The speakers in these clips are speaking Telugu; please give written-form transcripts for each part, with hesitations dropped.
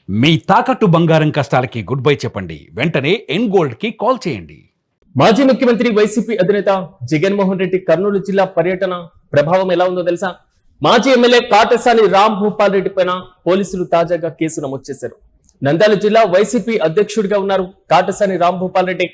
మీ తాకట్టు బంగారం కష్టాలకి గుడ్ బై చెప్పండి. వెంటనే ఎన్ గోల్డ్ కి కాల్ చేయండి. మాజీ ముఖ్యమంత్రి వైసీపీ అధినేత జగన్మోహన్ రెడ్డి కర్నూలు జిల్లా పర్యటన ప్రభావం ఎలా ఉందో తెలుసా? మాజీ ఎమ్మెల్యే కాటసాని రామ్ భూపాల్ రెడ్డి పైన పోలీసులు తాజాగా కేసు నమోదు చేశారు. నంద్యాల జిల్లా వైసీపీ అధ్యక్షుడిగా ఉన్నారు కాటసాని రామ్ భూపాల్ రెడ్డి.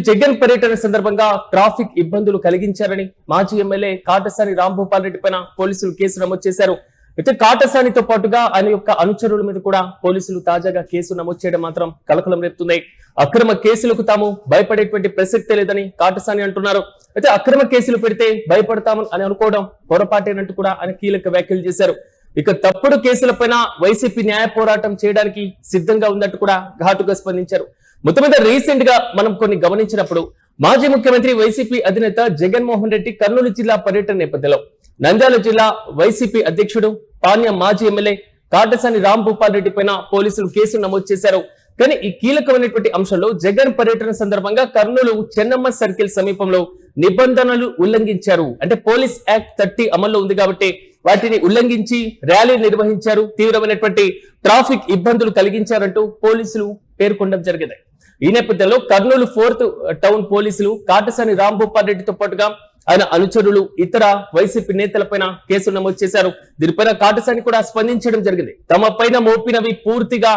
జగన్ పర్యటన సందర్భంగా ట్రాఫిక్ ఇబ్బందులు కలిగించారని మాజీ ఎమ్మెల్యే కాటసాని రామ్ భూపాల్ రెడ్డి పైన పోలీసులు కేసు నమోదు చేశారు. అయితే కాటసానితో పాటుగా ఆయన యొక్క అనుచరుల మీద కూడా పోలీసులు తాజాగా కేసు నమోదు చేయడం మాత్రం కలకలం రేపుతున్నాయి. అక్రమ కేసులకు తాము భయపడేటువంటి ప్రసక్తే లేదని కాటసాని అంటున్నారు. అయితే అక్రమ కేసులు పెడితే భయపడతామని అని అనుకోవడం పొరపాటేనంటూ కూడా ఆయన కీలక వ్యాఖ్యలు చేశారు. ఇక తప్పుడు కేసులపైన వైసీపీ న్యాయ పోరాటం చేయడానికి సిద్ధంగా ఉన్నట్టు కూడా ఘాటుగా స్పందించారు. మొత్తం మీద రీసెంట్ గా మనం కొన్ని గమనించినప్పుడు మాజీ ముఖ్యమంత్రి వైసీపీ అధినేత జగన్మోహన్ రెడ్డి కర్నూలు జిల్లా పర్యటన నేపథ్యంలో నంద్యాల జిల్లా వైసీపీ అధ్యక్షుడు పాణ్యం మాజీ ఎమ్మెల్యే కాటసాని రామ్ భూపాల్ రెడ్డి పైన పోలీసులు కేసు నమోదు చేశారు. కానీ ఈ కీలకమైనటువంటి అంశంలో జగన్ పర్యటన సందర్భంగా కర్నూలు చెన్నమ్మ సర్కిల్ సమీపంలో నిబంధనలు ఉల్లంఘించారు. అంటే పోలీస్ యాక్ట్ 30 అమల్లో ఉంది కాబట్టి వాటిని ఉల్లంఘించి ర్యాలీ నిర్వహించారు, తీవ్రమైనటువంటి ట్రాఫిక్ ఇబ్బందులు కలిగించారంటూ పోలీసులు పేర్కొనడం జరిగింది. ఈ నేపథ్యంలో కర్నూలు 4th టౌన్ పోలీసులు కాటసాని రామ్ భూపాల్ రెడ్డితో పాటుగా ఆయన అనుచరులు ఇతర వైసీపీ నేతలపైన కేసులు నమోదు చేశారు. దీనిపైన కాటసాని కూడా స్పందించడం జరిగింది. తమ పైన మోపినవి పూర్తిగా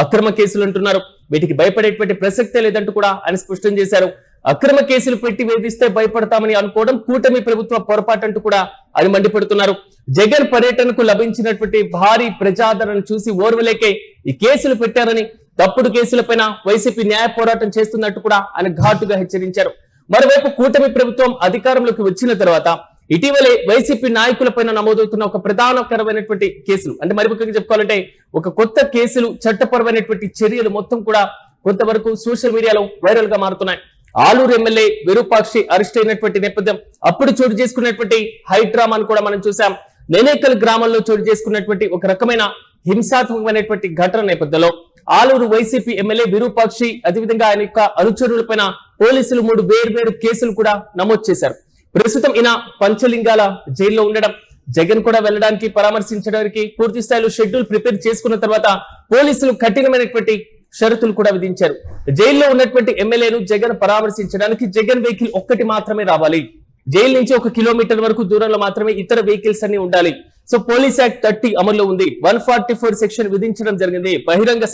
అక్రమ కేసులు అంటున్నారు. వీటికి భయపడేటువంటి ప్రసక్తే లేదంటూ కూడా ఆయన స్పష్టం చేశారు. అక్రమ కేసులు పెట్టి వేధిస్తే భయపడతామని అనుకోవడం కూటమి ప్రభుత్వ పొరపాటు అంటూ కూడా ఆయన మండిపడుతున్నారు. జగన్ పర్యటనకు లభించినటువంటి భారీ ప్రజాదరణ చూసి ఓర్వలేకే ఈ కేసులు పెట్టారని, తప్పుడు కేసులపైన వైసీపీ న్యాయ పోరాటం చేస్తున్నట్టు కూడా ఆయన ఘాటుగా హెచ్చరించారు. మరోవైపు కూటమి ప్రభుత్వం అధికారంలోకి వచ్చిన తర్వాత ఇటీవలే వైసీపీ నాయకులపైన నమోదవుతున్న ఒక ప్రధానకరమైనటువంటి కేసులు, అంటే మరి ముఖ్యంగా చెప్పుకోవాలంటే ఒక కొత్త కేసులు, చట్టపరమైనటువంటి చర్యలు మొత్తం కూడా కొంతవరకు సోషల్ మీడియాలో వైరల్ గా మారుతున్నాయి. ఆలూరు ఎమ్మెల్యే విరూపాక్షి అరెస్ట్ అయినటువంటి నేపథ్యం, అప్పుడు చోటు చేసుకున్నటువంటి హైడ్రామాను కూడా మనం చూసాం. నేనేకల్ గ్రామంలో చోటు చేసుకున్నటువంటి ఒక రకమైన హింసాత్మకమైనటువంటి ఘటన నేపథ్యంలో ఆలూరు వైసీపీ ఎమ్మెల్యే విరూపాక్షి అదేవిధంగా ఆయన యొక్క అనుచరులపైన పోలీసులు 3 వేర్వేరు కేసులు కూడా నమోదు చేశారు. ప్రస్తుతం ఈయన పంచలింగాల జైల్లో ఉండడం, జగన్ కూడా వెళ్ళడానికి పరామర్శించడానికి పూర్తి స్థాయిలో షెడ్యూల్ ప్రిపేర్ చేసుకున్న తర్వాత పోలీసులు కఠినమైనటువంటి షరతులు కూడా విధించారు. జైల్లో ఉన్నటువంటి ఎమ్మెల్యేను జగన్ పరామర్శించడానికి జగన్ వెహికల్ ఒక్కటి మాత్రమే రావాలి. జైలు నుంచి 1 కిలోమీటర్ వరకు దూరంలో మాత్రమే ఇతర వెహికల్స్ అన్ని ఉండాలి. సో పోలీస్ యాక్ట్ 30 అమల్లో ఉంది. 144 సెక్షన్ విధించడం జరిగింది. బహిరంగ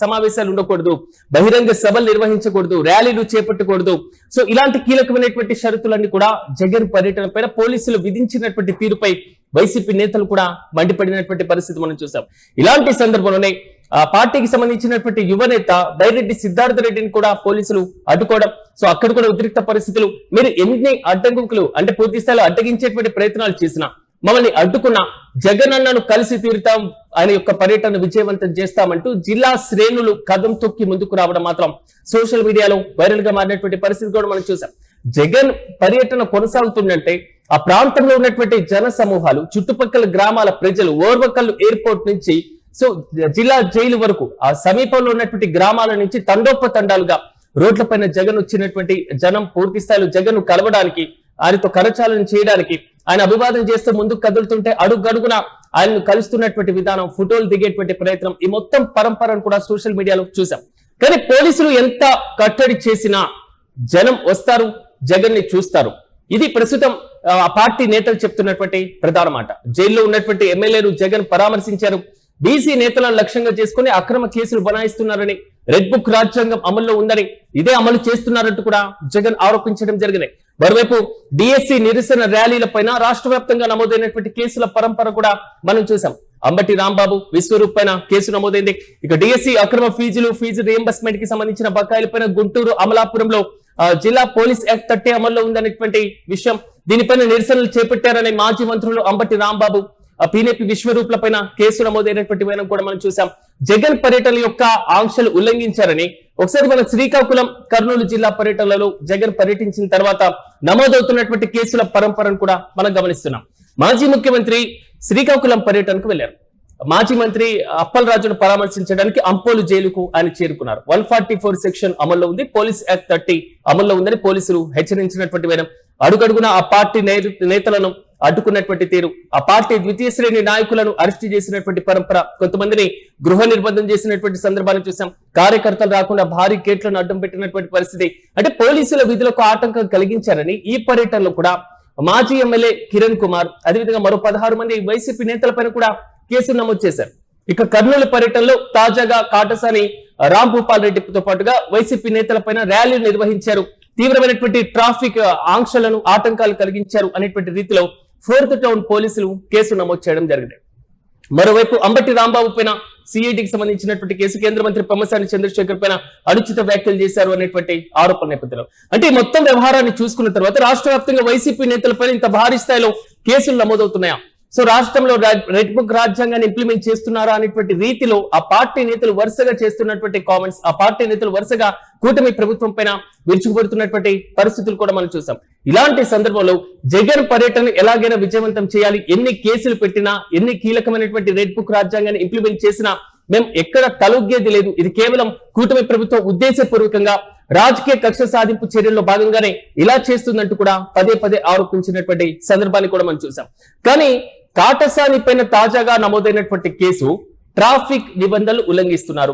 సమావేశాలు ఉండకూడదు, బహిరంగ సభలు నిర్వహించకూడదు, ర్యాలీలు చేపట్టకూడదు. సో ఇలాంటి కీలకమైనటువంటి షరతులన్నీ కూడా జగన్ పర్యటన పైన పోలీసులు విధించినటువంటి తీరుపై వైసీపీ నేతలు కూడా మండిపడినటువంటి పరిస్థితి మనం చూసాం. ఇలాంటి సందర్భంలోనే ఆ పార్టీకి సంబంధించినటువంటి యువనేత బైరెడ్డి సిద్ధార్థ రెడ్డిని కూడా పోలీసులు అడ్డుకోవడం, సో అక్కడ కూడా ఉద్రిక్త పరిస్థితులు. మీరు ఎన్ని అడ్డంకులు అంటే పూర్తి స్థాయిలో అడ్డగించేటువంటి ప్రయత్నాలు చేసినా, మమ్మల్ని అడ్డుకున్న జగన్ అన్నను కలిసి తీరుతాం, ఆయన యొక్క పర్యటన విజయవంతం చేస్తామంటూ జిల్లా శ్రేణులు కదం తొక్కి ముందుకు రావడం మాత్రం సోషల్ మీడియాలో వైరల్ గా మారినటువంటి పరిస్థితి కూడా మనం చూసాం. జగన్ పర్యటన కొనసాగుతుందంటే ఆ ప్రాంతంలో ఉన్నటువంటి జన సమూహాలు, చుట్టుపక్కల గ్రామాల ప్రజలు, ఓర్వకల్లు ఎయిర్పోర్ట్ నుంచి సో జిల్లా జైలు వరకు ఆ సమీపంలో ఉన్నటువంటి గ్రామాల నుంచి తండోపతండాలుగా రోడ్లపైన జగన్ వచ్చినటువంటి జనం పూర్తి స్థాయిలో జగన్ కలవడానికి, ఆయనతో కరచాలనం చేయడానికి, ఆయన అభివాదం చేస్తూ ముందుకు కదులుతుంటే అడుగడుగున ఆయనను కలుస్తున్నటువంటి విధానం, ఫోటోలు దిగేటువంటి ప్రయత్నం, ఈ మొత్తం పరంపరను కూడా సోషల్ మీడియాలో చూసాం. కానీ పోలీసులు ఎంత కట్టడి చేసినా జనం వస్తారు, జగన్ ని చూస్తారు. ఇది ప్రస్తుతం ఆ పార్టీ నేతలు చెప్తున్నటువంటి ప్రధాన మాట. జైల్లో ఉన్నటువంటి ఎమ్మెల్యేలు జగన్ పరామర్శించారు. బీసీ నేతలను లక్ష్యంగా చేసుకుని అక్రమ కేసులు బనాయిస్తున్నారని, రెడ్ బుక్ రాజ్యాంగం అమల్లో ఉందని, ఇదే అమలు చేస్తున్నారంటూ కూడా జగన్ ఆరోపించడం జరిగింది. మరోవైపు డిఎస్సి నిరసన ర్యాలీల పైన రాష్ట్ర వ్యాప్తంగా నమోదైనటువంటి కేసుల పరంపర కూడా మనం చూసాం. అంబటి రాంబాబు, విశ్వరూప్ పైన కేసు నమోదైంది. ఇక డిఎస్సి అక్రమ ఫీజు రియంబర్స్మెంట్ కి సంబంధించిన బకాయిలపైన గుంటూరు అమలాపురంలో జిల్లా పోలీస్ యాక్ట్ 30 అమల్లో ఉందనేటువంటి విషయం, దీనిపైన నిరసనలు చేపట్టారనే మాజీ మంత్రులు అంబటి రాంబాబు, పీనేపీ విశ్వరూప్ల పైన కేసు నమోదైనటువంటి వైనం కూడా మనం చూసాం. జగన్ పర్యటన యొక్క ఆంక్షలు ఉల్లంఘించారని ఒకసారి మన శ్రీకాకుళం, కర్నూలు జిల్లా పర్యటనలో జగన్ పర్యటించిన తర్వాత నమోదవుతున్నటువంటి కేసుల పరంపరను కూడా మనం గమనిస్తున్నాం. మాజీ ముఖ్యమంత్రి శ్రీకాకుళం పర్యటనకు వెళ్లారు. మాజీ మంత్రి అప్పలరాజును పరామర్శించడానికి అంపోలు జైలుకు ఆయన చేరుకున్నారు. 144 సెక్షన్ అమల్లో ఉంది, పోలీస్ యాక్ట్ 30 అమల్లో ఉందని పోలీసులు హెచ్చరించినటువంటి వైనం. అడుగడుగున ఆ పార్టీ నేతలను అడ్డుకున్నటువంటి తీరు, ఆ పార్టీ ద్వితీయ శ్రేణి నాయకులను అరెస్ట్ చేసినటువంటి పరంపర, కొంతమందిని గృహ నిర్బంధం చేసినటువంటి సందర్భాన్ని చూసాం. కార్యకర్తలు రాకుండా భారీ గేట్లను అడ్డం పెట్టినటువంటి పరిస్థితి. అంటే పోలీసుల విధులకు ఆటంకం కలిగించారని ఈ పర్యటనలో కూడా మాజీ ఎమ్మెల్యే కిరణ్ కుమార్, అదేవిధంగా మరో 16 మంది వైసీపీ నేతలపైన కూడా కేసులు నమోదు చేశారు. ఇక కర్నూలు పర్యటనలో తాజాగా కాటసాని రాంభూపాల్ రెడ్డితో పాటుగా వైసీపీ నేతలపైన ర్యాలీలు నిర్వహించారు. తీవ్రమైనటువంటి ట్రాఫిక్ ఆంక్షలను, ఆటంకాలు కలిగించారు అనేటువంటి రీతిలో 4th టౌన్ పోలీసులు కేసు నమోదు చేయడం జరిగింది. మరోవైపు అంబటి రాంబాబు పైన సిఐడికి సంబంధించినటువంటి కేసు, కేంద్ర మంత్రి పెమ్మసాని చంద్రశేఖర్ పైన అనుచిత వ్యాఖ్యలు చేశారు అనేటువంటి ఆరోపణ నేపథ్యంలో, అంటే ఈ మొత్తం వ్యవహారాన్ని చూసుకున్న తర్వాత రాష్ట్ర వ్యాప్తంగా వైసీపీ నేతలపైన ఇంత భారీ స్థాయిలో కేసులు నమోదవుతున్నాయా? సో రాష్ట్రంలో రెడ్ బుక్ రాజ్యాంగాన్ని ఇంప్లిమెంట్ చేస్తున్నారా అనేటువంటి రీతిలో ఆ పార్టీ నేతలు వరుసగా చేస్తున్నటువంటి కామెంట్స్, ఆ పార్టీ నేతలు వరుసగా కూటమి ప్రభుత్వం పైన విరుచుకుపడుతున్నటువంటి పరిస్థితులు కూడా మనం చూసాం. ఇలాంటి సందర్భంలో జగన్ పర్యటన ఎలాగైనా విజయవంతం చేయాలి, ఎన్ని కేసులు పెట్టినా, ఎన్ని కీలకమైనటువంటి రెడ్ బుక్ రాజ్యాంగాన్ని ఇంప్లిమెంట్ చేసినా మేము ఎక్కడ తలొగ్గేది లేదు. ఇది కేవలం కూటమి ప్రభుత్వం ఉద్దేశపూర్వకంగా రాజకీయ కక్ష సాధింపు చర్యల్లో భాగంగానే ఇలా చేస్తుందంటూ కూడా పదే పదే ఆరోపించినటువంటి సందర్భాన్ని కూడా మనం చూసాం. కానీ కాటసాని పైన తాజాగా నమోదైనటువంటి కేసు ట్రాఫిక్ నిబంధనలు ఉల్లంఘిస్తున్నారు,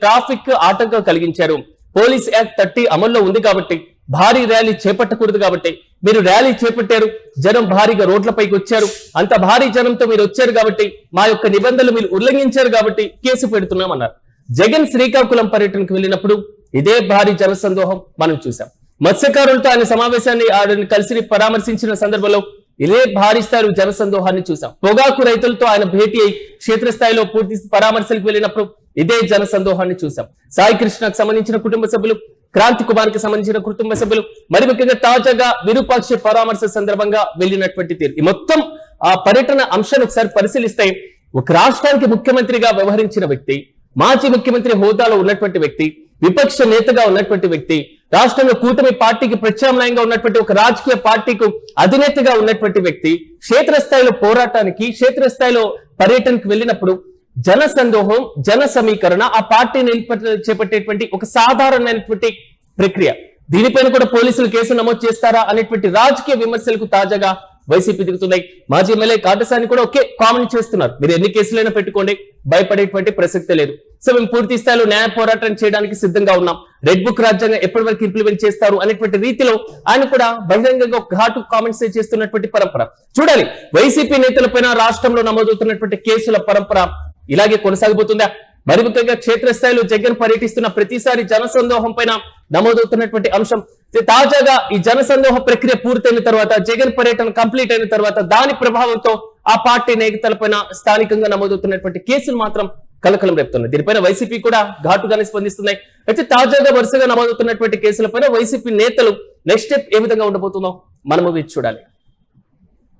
ట్రాఫిక్ ఆటంకం కలిగించారు. పోలీస్ యాక్ట్ 30 అమల్లో ఉంది కాబట్టి భారీ ర్యాలీ చేపట్టకూడదు కాబట్టి మీరు ర్యాలీ చేపట్టారు, జనం భారీగా రోడ్లపైకి వచ్చారు, అంత భారీ జనంతో మీరు వచ్చారు కాబట్టి మా యొక్క నిబంధనలు మీరు ఉల్లంఘించారు కాబట్టి కేసు పెడుతున్నామన్నారు. జగన్ శ్రీకాకుళం పర్యటనకు వెళ్ళినప్పుడు ఇదే భారీ జనసందోహం మనం చూసాం. మత్స్యకారులతో ఆయన సమావేశాన్ని కలిసి పరామర్శించిన సందర్భంలో ఇదే భారీ స్థాయి జనసందోహాన్ని చూసాం. పొగాకు రైతులతో ఆయన భేటీ అయి క్షేత్రస్థాయిలో పూర్తి పరామర్శలకు వెళ్ళినప్పుడు ఇదే జనసందోహాన్ని చూసాం. సాయి కృష్ణకు సంబంధించిన కుటుంబ సభ్యులు, క్రాంతి కుమార్ కి సంబంధించిన కుటుంబ సభ్యులు, మరి ముఖ్యంగా తాజాగా విరూపాక్ష పరామర్శ సందర్భంగా వెళ్ళినటువంటి తీరు, ఈ మొత్తం ఆ పర్యటన అంశాన్ని ఒకసారి పరిశీలిస్తే ఒక రాష్ట్రానికి ముఖ్యమంత్రిగా వ్యవహరించిన వ్యక్తి, మాజీ ముఖ్యమంత్రి హోదాలో ఉన్నటువంటి వ్యక్తి, విపక్ష నేతగా ఉన్నటువంటి వ్యక్తి, రాష్ట్రంలో కూటమి పార్టీకి ప్రత్యామ్నాయంగా ఉన్నటువంటి ఒక రాజకీయ పార్టీకి అధినేతగా ఉన్నటువంటి వ్యక్తి క్షేత్రస్థాయిలో పోరాటానికి, క్షేత్రస్థాయిలో పర్యటనకు వెళ్ళినప్పుడు జన సందోహం, జన సమీకరణ, ఆ పార్టీని చేపట్టేటువంటి ఒక సాధారణమైనటువంటి ప్రక్రియ. దీనిపైన కూడా పోలీసులు కేసు నమోదు చేస్తారా అనేటువంటి రాజకీయ విమర్శలకు తాజాగా వైసీపీ దిగుతున్నాయి. మాజీ ఎమ్మెల్యే కాటసాని కూడా ఒకే కామెంట్ చేస్తున్నారు, మీరు ఎన్ని కేసులైనా పెట్టుకోండి, భయపడేటువంటి ప్రసక్తే లేదు. సో మేము పూర్తి స్థాయిలో న్యాయ పోరాటం చేయడానికి సిద్ధంగా ఉన్నాం, రెడ్ బుక్ రాజ్యాంగం ఎప్పటి వరకు ఇంప్లిమెంట్ చేస్తారు అనేటువంటి రీతిలో ఆయన కూడా బహిరంగంగా ఘాటు కామెంట్స్ చేస్తున్నటువంటి పరంపర చూడాలి. వైసీపీ నేతలపైన రాష్ట్రంలో నమోదవుతున్నటువంటి కేసుల పరంపర ఇలాగే కొనసాగిపోతుందా? మరి ముఖ్యంగా క్షేత్రస్థాయిలో జగన్ పర్యటిస్తున్న ప్రతిసారి జనసందోహం పైన నమోదవుతున్నటువంటి అంశం, తాజాగా ఈ జనసందోహ ప్రక్రియ పూర్తయిన తర్వాత, జగన్ పర్యటన కంప్లీట్ అయిన తర్వాత దాని ప్రభావంతో ఆ పార్టీ నేతలపైన స్థానికంగా నమోదవుతున్నటువంటి కేసులు మాత్రం కలకలం రేపుతున్నాయి. దీనిపైన వైసీపీ కూడా ఘాటుగానే స్పందిస్తున్నాయి. అయితే తాజాగా వరుసగా నమోదవుతున్నటువంటి కేసులపైన వైసీపీ నేతలు నెక్స్ట్ స్టెప్ ఏ విధంగా ఉండబోతుందో మనము చూడాలి.